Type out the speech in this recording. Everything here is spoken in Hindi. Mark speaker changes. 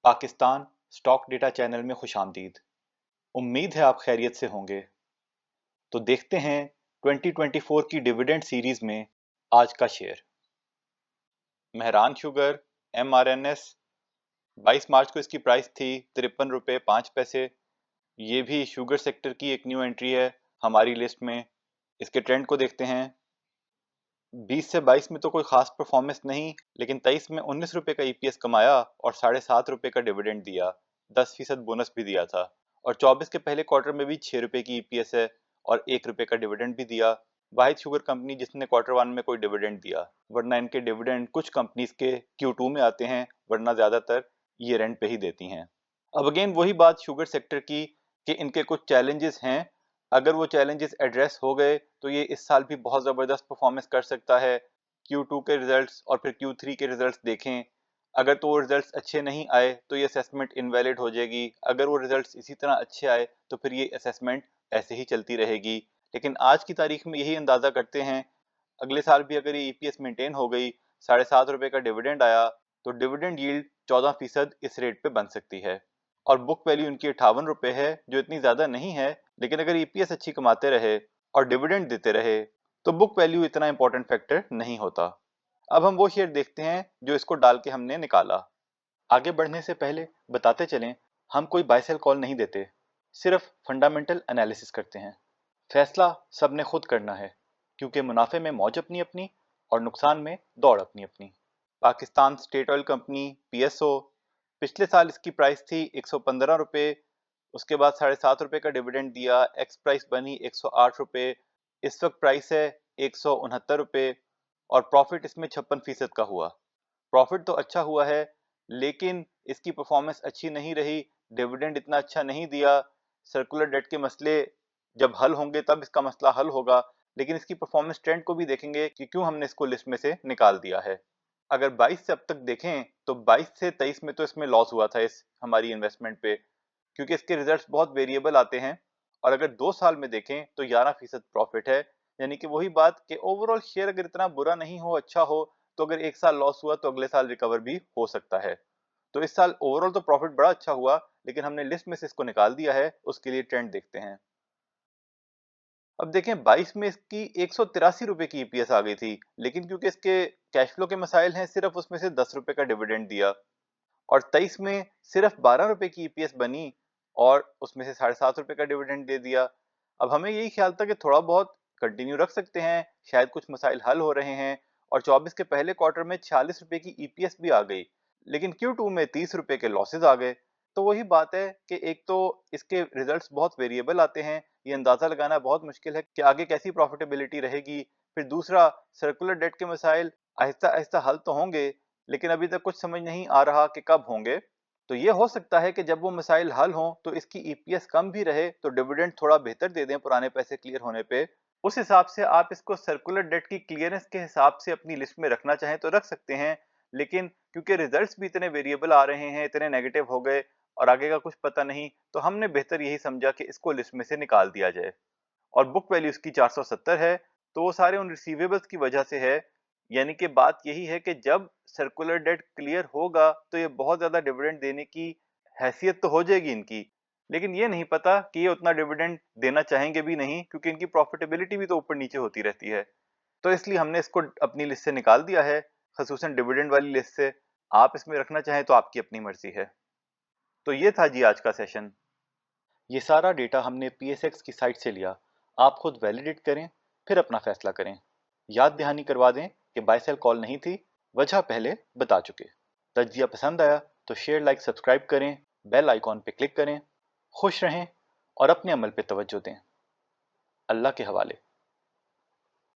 Speaker 1: पाकिस्तान स्टॉक डेटा चैनल में खुशामदीद। उम्मीद है आप खैरियत से होंगे। तो देखते हैं 2024 की डिविडेंड सीरीज में आज का शेयर। मेहरान शुगर MRNS 22 मार्च को इसकी प्राइस थी 53 रुपये 5 पैसे। ये भी शुगर सेक्टर की एक न्यू एंट्री है हमारी लिस्ट में। इसके ट्रेंड को देखते हैं। 20 से 22 में तो कोई खास परफॉर्मेंस नहीं, लेकिन 23 में 19 रुपये का EPS कमाया और 7.5 रुपये का डिविडेंड दिया, 10% बोनस भी दिया था। और 24 के पहले क्वार्टर में भी 6 रुपये की EPS है और 1 रुपये का डिविडेंड भी दिया। वाहिद शुगर कंपनी जिसने Q1 में कोई डिविडेंड दिया, वरना इनके डिविडेंड कुछ कंपनीज के Q2 में आते हैं, वरना ज्यादातर ईयर एंड पे ही देती हैं। अब अगेन वही बात शुगर सेक्टर की कि इनके कुछ चैलेंजेस हैं। अगर वो चैलेंजेस एड्रेस हो गए तो ये इस साल भी बहुत ज़बरदस्त परफॉर्मेंस कर सकता है। Q2 के रिजल्ट्स और फिर Q3 के रिजल्ट्स देखें, अगर तो वो रिजल्ट्स अच्छे नहीं आए तो ये असेसमेंट इनवैलिड हो जाएगी। अगर वो रिजल्ट्स इसी तरह अच्छे आए तो फिर ये असेसमेंट ऐसे ही चलती रहेगी। लेकिन आज की तारीख में यही अंदाज़ा करते हैं, अगले साल भी अगर ये EPS मेंटेन हो गई, 7.5 रुपये का डिविडेंड आया, तो डिविडेंड यील्ड 14% इस रेट पे बन सकती है। और बुक वैल्यू इनकी 58 रुपये है, जो इतनी ज़्यादा नहीं है, लेकिन अगर EPS अच्छी कमाते रहे और डिविडेंड देते रहे तो बुक वैल्यू इतना इंपॉर्टेंट फैक्टर नहीं होता। अब हम वो शेयर देखते हैं जो इसको डाल के हमने निकाला। आगे बढ़ने से पहले बताते चलें, हम कोई बाय सेल कॉल नहीं देते, सिर्फ फंडामेंटल एनालिसिस करते हैं। फैसला सबने खुद करना है, क्योंकि मुनाफे में मौज अपनी अपनी और नुकसान में दौड़ अपनी अपनी। Pakistan state oil company PSO, पिछले साल इसकी प्राइस थी 115 रुपये, उसके बाद 7.5 रुपये का डिविडेंड दिया, एक्स प्राइस बनी 108 रुपये, इस वक्त प्राइस है 169 रुपये और प्रॉफिट इसमें 56% का हुआ। प्रॉफिट तो अच्छा हुआ है, लेकिन इसकी परफॉर्मेंस अच्छी नहीं रही, डिविडेंड इतना अच्छा नहीं दिया। सर्कुलर डेट के मसले जब हल होंगे तब इसका मसला हल होगा, लेकिन इसकी परफॉर्मेंस ट्रेंड को भी देखेंगे कि क्यों हमने इसको लिस्ट में से निकाल दिया है। अगर 22 से अब तक देखें तो 22 से 23 में तो इसमें लॉस हुआ था इस हमारी इन्वेस्टमेंट पे, क्योंकि इसके रिजल्ट्स बहुत वेरिएबल आते हैं। और अगर 2 साल में देखें तो 11% प्रॉफिट है, यानी कि वही बात कि ओवरऑल शेयर अगर इतना बुरा नहीं हो, अच्छा हो, तो अगर एक साल लॉस हुआ तो अगले साल रिकवर भी हो सकता है। तो इस साल ओवरऑल तो प्रॉफिट बड़ा अच्छा हुआ, लेकिन हमने लिस्ट में से इसको निकाल दिया है। उसके लिए ट्रेंड देखते हैं। अब देखें 22 में इसकी 183 रुपये की EPS आ गई थी, लेकिन क्योंकि इसके कैश फ्लो के मसाइल हैं, सिर्फ उसमें से 10 रुपये का डिविडेंड दिया। और 23 में सिर्फ 12 रुपये की EPS बनी और उसमें से 7.5 रुपये का डिविडेंड दे दिया। अब हमें यही ख्याल था कि थोड़ा बहुत कंटिन्यू रख सकते हैं, शायद कुछ मसाइल हल हो रहे हैं। और 24 के पहले क्वार्टर में 46 रुपये की EPS भी आ गई, लेकिन Q2 में 30 रुपये के लॉसेज आ गए। तो वही बात है कि एक तो इसके रिजल्ट्स बहुत वेरिएबल आते हैं, ये अंदाजा लगाना बहुत मुश्किल है कि आगे कैसी प्रॉफिटेबिलिटी रहेगी। फिर दूसरा, सर्कुलर डेट के मसाइल आहिस्ता आहिस्ता हल तो होंगे, लेकिन अभी तक कुछ समझ नहीं आ रहा कि कब होंगे। तो ये हो सकता है कि जब वो मसाइल हल हों तो इसकी EPS कम भी रहे, तो डिविडेंड थोड़ा बेहतर दे दें पुराने पैसे क्लियर होने पे। उस हिसाब से आप इसको सर्कुलर डेट की क्लियरेंस के हिसाब से अपनी लिस्ट में रखना चाहें तो रख सकते हैं, लेकिन क्योंकि रिजल्ट्स भी इतने वेरिएबल आ रहे हैं, इतने नेगेटिव हो गए और आगे का कुछ पता नहीं, तो हमने बेहतर यही समझा कि इसको लिस्ट में से निकाल दिया जाए। और बुक वैल्यू इसकी 470 है, तो वो सारे उन रिसीवेबल्स की वजह से है। यानी कि बात यही है कि जब सर्कुलर डेट क्लियर होगा तो ये बहुत ज्यादा डिविडेंड देने की हैसियत तो हो जाएगी इनकी, लेकिन ये नहीं पता कि ये उतना डिविडेंड देना चाहेंगे भी नहीं, क्योंकि इनकी प्रॉफिटेबिलिटी भी तो ऊपर नीचे होती रहती है। तो इसलिए हमने इसको अपनी लिस्ट से निकाल दिया है, खसूसन डिविडेंड वाली लिस्ट से। आप इसमें रखना चाहें तो आपकी अपनी मर्जी है। तो ये था जी आज का सेशन। ये सारा डेटा हमने PSX की साइट से लिया, आप खुद वैलिडेट करें, फिर अपना फैसला करें। याद दहानी करवा दें कि बाय सेल कॉल नहीं थी, वजह पहले बता चुके। तज्जिया पसंद आया तो शेयर, लाइक, सब्सक्राइब करें, बेल आइकॉन पे क्लिक करें। खुश रहें और अपने अमल पे तवज्जो दें। अल्लाह के हवाले।